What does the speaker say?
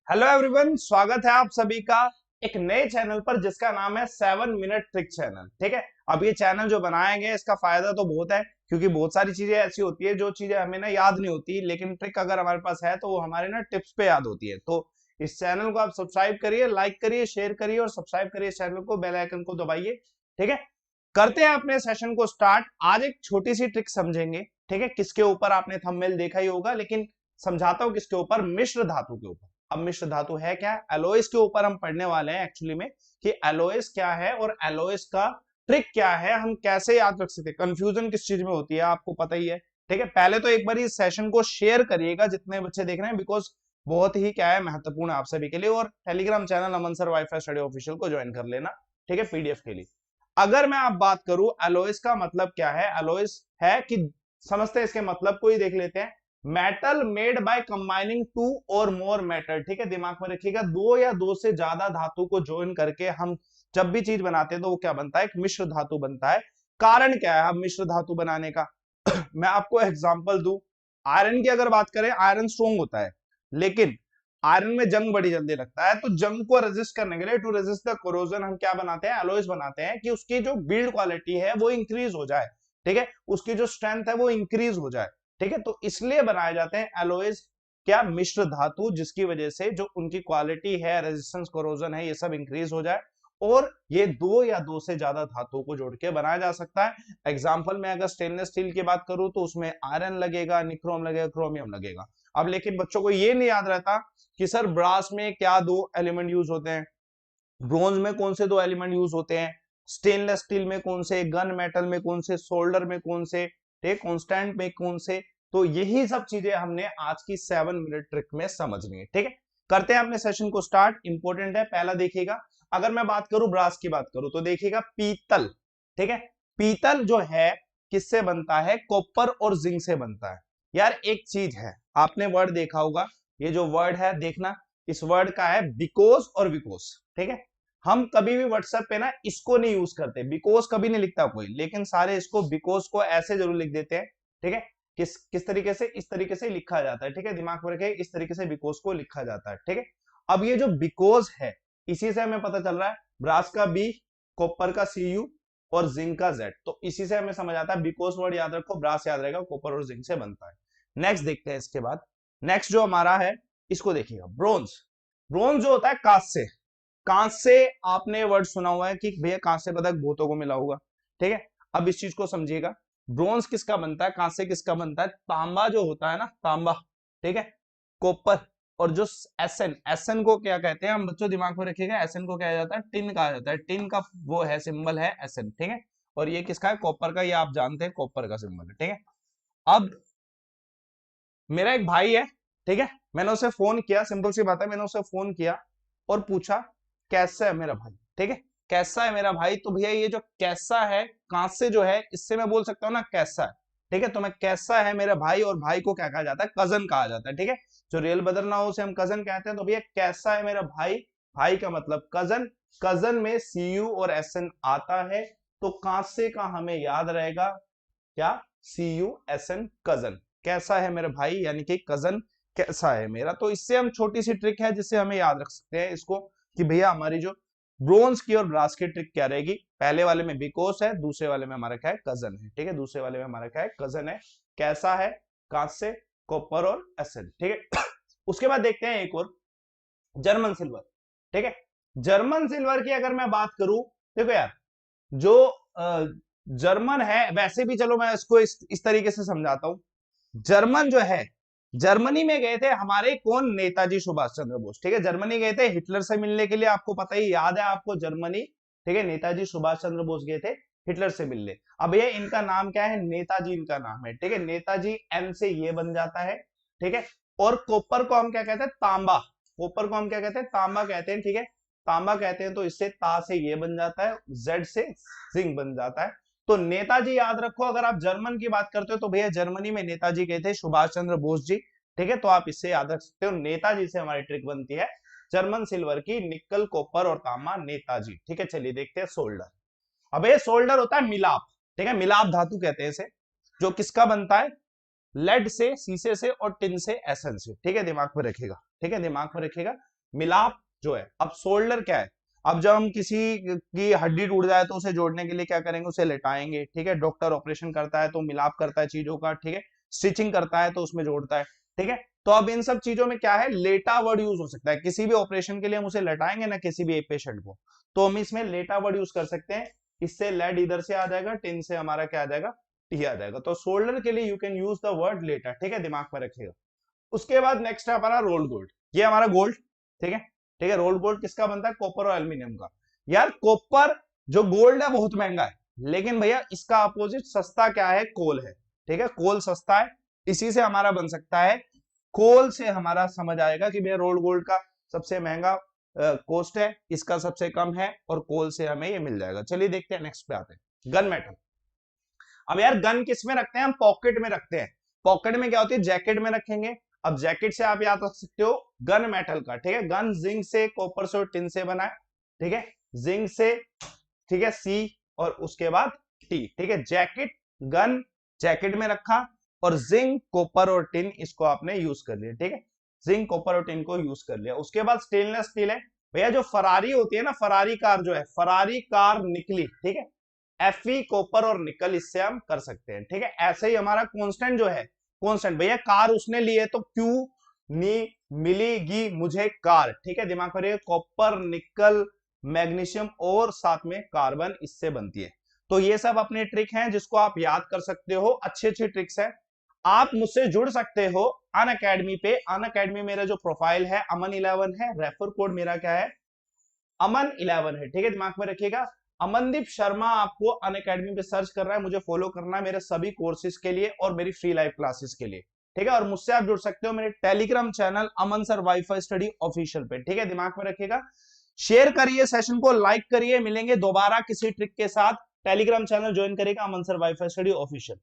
Hello everyone, स्वागत है आप सभी का एक नए चैनल पर जिसका नाम है 7 मिनट ट्रिक चैनल। ठीक है, अब ये चैनल जो बनाया गया है इसका फायदा तो बहुत है, क्योंकि बहुत सारी चीजें ऐसी होती है जो चीजें हमें ना याद नहीं होती, लेकिन ट्रिक अगर हमारे पास है तो वो हमारे ना टिप्स पे याद होती है। तो इस चैनल को आप सब्सक्राइब करिए, लाइक करिए, शेयर करिए और सब्सक्राइब करिए इस चैनल को, बेल आइकन को दबाइए। ठीक है, करते हैं अपने सेशन को स्टार्ट। आज एक छोटी सी ट्रिक समझेंगे। ठीक है, किसके ऊपर आपने थंबनेल देखा ही होगा, लेकिन समझाता हूं किसके ऊपर, मिश्र धातु के ऊपर। अब मिश्र धातु है क्या, एलोइस के ऊपर हम पढ़ने वाले हैं एक्चुअली में, कि एलोइस क्या है और एलोइस का ट्रिक क्या है, हम कैसे याद रख सकते हैं। कंफ्यूजन किस चीज में होती है आपको पता ही है। ठीक है, पहले तो एक बार इस सेशन को शेयर करिएगा जितने बच्चे देख रहे हैं, बिकॉज बहुत ही क्या है महत्वपूर्ण है आप सभी के लिए। और टेलीग्राम चैनल अमन सर वाईफाई स्टडी ऑफिशियल को ज्वाइन कर लेना। ठीक है, पीडीएफ के लिए। अगर मैं आप बात करूं एलोइस का मतलब क्या है, एलोइस है कि समझते हैं इसके मतलब को ही देख लेते हैं। Metal made by combining two or more metal. ठीक है, दिमाग में रखिएगा, दो या दो से ज्यादा धातु को ज्वाइन करके हम जब भी चीज बनाते हैं तो वो क्या बनता है, एक मिश्र धातु बनता है। कारण क्या है अब मिश्र धातु बनाने का मैं आपको एग्जांपल दूं। आयरन की अगर बात करें, आयरन स्ट्रोंग होता है, लेकिन आयरन में जंग बड़ी जल्दी लगता है, तो जंग को रेजिस्ट करने के लिए, टू रेजिस्ट द कोरोजन, हम क्या बनाते हैं, एलॉयज बनाते हैं कि उसकी जो बिल्ड क्वालिटी है वो इंक्रीज हो जाए। ठीक है, उसकी जो स्ट्रेंथ है वो इंक्रीज हो जाए। ठीक है, तो इसलिए बनाए जाते हैं एलॉयज, क्या, मिश्र धातु, जिसकी वजह से जो उनकी क्वालिटी है, रेजिस्टेंस, कोरोजन है, ये सब इंक्रीज हो जाए। और ये दो या दो से ज्यादा धातुओं को जोड़ के बनाया जा सकता है। एग्जाम्पल में अगर स्टेनलेस स्टील की बात करूं तो उसमें आयरन लगेगा, निक्रोम लगेगा, क्रोमियम लगेगा। अब लेकिन बच्चों को ये नहीं याद रहता कि सर ब्रास में क्या दो एलिमेंट यूज होते हैं, ब्रोंज में कौन से दो एलिमेंट यूज होते हैं, स्टेनलेस स्टील में कौन से, गन मेटल में कौन से, सोल्डर में कौन से, ठीक, कांस्टेंट में कौन से। तो यही सब चीजें हमने आज की 7 मिनट ट्रिक में समझनी है। ठीक है, करते हैं अपने सेशन को स्टार्ट। इंपॉर्टेंट है, पहला देखिएगा। अगर मैं बात करूं, ब्रास की बात करूं, तो देखिएगा पीतल। ठीक है, पीतल जो है किससे बनता है, कॉपर और जिंक से बनता है। यार एक चीज है, आपने वर्ड देखा होगा, ये जो वर्ड है देखना, इस वर्ड का है बिकोज और विकोज। ठीक है, हम कभी भी व्हाट्सएप पे ना इसको नहीं यूज करते, बिकोज कभी नहीं लिखता कोई, लेकिन सारे इसको बिकोज को ऐसे जरूर लिख देते हैं। ठीक है, किस किस तरीके से, इस तरीके से लिखा जाता है। ठीक है, दिमाग में रखे, इस तरीके से बिकोज को लिखा जाता है। ठीक है, अब ये जो बिकोज है, इसी से हमें पता चल रहा है, ब्रास का बी, कॉपर का सी यू और जिंक का जेड, तो इसी से हमें समझ आता है। बिकोज वर्ड याद रखो, ब्रास याद रहेगा, कॉपर और जिंक से बनता है। नेक्स्ट देखते हैं इसके बाद। नेक्स्ट जो हमारा है, इसको देखिएगा, ब्रोंज। ब्रोंज जो होता है कांस्य। कांस्य आपने वर्ड सुना हुआ है कि भैया कांस्य पदक बहुतों को मिला होगा। ठीक है, अब इस चीज को समझिएगा, ब्रोंज किसका बनता है, कांस्य किसका बनता है, तांबा जो होता है ना, तांबा। ठीक है, कॉपर और जो एसएन, एसएन को क्या कहते हैं हम बच्चों, दिमाग में रखिएगा, एसएन को क्या जाता है, टिन कहा जाता है। टिन का वो है सिंबल है एसएन। ठीक है, और ये किसका है, कॉपर का, ये आप जानते हैं कॉपर का सिंबल है। ठीक है, अब मेरा एक भाई है, ठीक है, मैंने उसे फोन किया, सिंपल सी बात है, मैंने उसे फोन किया और पूछा कैसा है मेरा भाई। ठीक है, कैसा है मेरा भाई, तो भैया ये जो कैसा है, कांसे जो है, इससे मैं बोल सकता हूँ ना कैसा है। ठीक है, तो मैं कैसा है मेरा भाई, और भाई को क्या कहा जाता है, कजन कहा जाता है। ठीक है, जो रियल ब्रदर ना हो उसे हम कजन कहते हैं। तो भैया कैसा है मेरा भाई, भाई का मतलब कजन, कजन में सी यू और एस एन आता है, तो कांसे का हमें याद रहेगा क्या, सी यू एस एन, कजन। कैसा है मेरा भाई यानी कि कजन कैसा है मेरा। तो इससे हम, छोटी सी ट्रिक है जिससे हमें याद रख सकते हैं इसको, कि भैया हमारी जो ब्रोंज की और ब्रास की ट्रिक क्या रहेगी। पहले वाले में बिकोस है, दूसरे वाले में हमारा क्या है, कजन है। ठीक है, दूसरे वाले में हमारा क्या है, कजन है। कैसा है, कांस्य, कॉपर और एसिड। ठीक है, उसके बाद देखते हैं एक और, जर्मन सिल्वर। ठीक है, जर्मन सिल्वर की अगर मैं बात करूं, देखो यार, जो जर्मन है, वैसे भी चलो मैं इसको इस तरीके से समझाता हूं। जर्मन जो है, जर्मनी में गए थे हमारे कौन, नेताजी सुभाष चंद्र बोस। ठीक है, जर्मनी गए थे हिटलर से मिलने के लिए, आपको पता ही, याद है आपको जर्मनी। ठीक है, नेताजी सुभाष चंद्र बोस गए थे हिटलर से मिलने। अब ये इनका नाम क्या है, नेताजी इनका नाम है। ठीक है, नेताजी एन से ये बन जाता है। ठीक है, और कॉपर को हम क्या कहते हैं, तांबा। कॉपर को हम क्या कहते हैं, तांबा कहते हैं। ठीक है, तांबा कहते हैं, तो इससे ता से ये बन जाता है, जेड से जिंक बन जाता है। तो नेताजी याद रखो, अगर आप जर्मन की बात करते हो तो भैया जर्मनी में नेताजी गए थे, सुभाष चंद्र बोस जी। ठीक है, तो आप इससे याद रख सकते हो, नेताजी से हमारी ट्रिक बनती है जर्मन सिल्वर की, निकल, कॉपर और तांबा, नेताजी। ठीक है, चलिए देखते हैं सोल्डर। अब ये सोल्डर होता है मिलाप। ठीक है, मिलाप धातु कहते हैं इसे, जो किसका बनता है, लेड से, शीशे से और टिन से, एसन से। ठीक है, दिमाग में रखेगा। ठीक है, दिमाग में रखेगा, मिलाप जो है। अब सोल्डर क्या है, अब जब हम किसी की हड्डी टूट जाए तो उसे जोड़ने के लिए क्या करेंगे, उसे लेटाएंगे, ठीक है। डॉक्टर ऑपरेशन करता है तो मिलाप करता है चीजों का, ठीक है। स्टिचिंग करता है तो उसमें जोड़ता है, ठीक है। तो अब इन सब चीजों में क्या है, लेटा वर्ड यूज हो सकता है। किसी भी ऑपरेशन के लिए हम उसे लेटाएंगे ना किसी भी एक पेशेंट को, तो हम इसमें लेटा वर्ड यूज कर सकते हैं। इससे लेड इधर से आ जाएगा, टिन से हमारा क्या आ जाएगा, टी आ जाएगा। तो शोल्डर के लिए you can use the word लेटा, ठीक है, दिमाग में रखिएगा। उसके बाद नेक्स्ट है हमारा रोल्ड गोल्ड। ये हमारा गोल्ड, ठीक है, ठीक है। रोल्ड गोल्ड किसका बनता है, कॉपर और एल्यूमिनियम का। यार कॉपर जो गोल्ड है बहुत महंगा है, लेकिन भैया इसका अपोजिट सस्ता क्या है, कोल है, ठीक है। कोल सस्ता है, इसी से हमारा बन सकता है। कोल से हमारा समझ आएगा कि भैया रोल्ड गोल्ड का सबसे महंगा कॉस्ट है, इसका सबसे कम है, और कोल से हमें ये मिल जाएगा। चलिए देखते हैं, नेक्स्ट पे आते हैं, गन मेटल। अब यार गन किस में रखते हैं, हम पॉकेट में रखते हैं। पॉकेट में क्या होती है, जैकेट में रखेंगे। अब जैकेट से आप याद रख सकते हो गन मेटल का, ठीक है। गन जिंक से, कॉपर से और टिन से बना है, ठीक है। जिंक से, ठीक है, सी और उसके बाद टी, ठीक है। जैकेट, गन जैकेट में रखा, और जिंक, कॉपर और टिन इसको आपने यूज कर लिया, ठीक है। जिंक, कॉपर और टिन को यूज कर लिया। उसके बाद स्टेनलेस स्टील है भैया। जो फरारी होती है ना, फरारी कार जो है, फरारी कार निकली, ठीक है। Fe, कॉपर और निकल, इससे हम कर सकते हैं, ठीक है। ऐसे ही हमारा कांस्टेंट जो है, कांस्टेंट भैया कार उसने ली है तो क्यों नहीं मिलेगी मुझे कार, ठीक है। दिमाग में रखिए, कॉपर, निकल, मैग्नीशियम और साथ में कार्बन, इससे बनती है। तो ये सब अपने ट्रिक हैं जिसको आप याद कर सकते हो, अच्छी अच्छी ट्रिक्स है। आप मुझसे जुड़ सकते हो अनअकैडमी पे। अनअकैडमी मेरा जो प्रोफाइल है अमन11 है, रेफर कोड मेरा क्या है, अमन11 है, ठीक है। दिमाग में रखिएगा, अमनदीप शर्मा आपको अनअकैडमी पे सर्च कर रहा है, मुझे फॉलो करना है मेरे सभी कोर्सेज के लिए और मेरी फ्री लाइव क्लासेस के लिए, ठीक है। और मुझसे आप जुड़ सकते हो मेरे टेलीग्राम चैनल अमन सर वाईफाई स्टडी ऑफिशियल पे, ठीक है। दिमाग में रखिएगा, शेयर करिए, सेशन को लाइक करिए। मिलेंगे दोबारा किसी ट्रिक के साथ। टेलीग्राम चैनल ज्वाइन करेगा अमन सर वाईफाई स्टडी ऑफिशियल।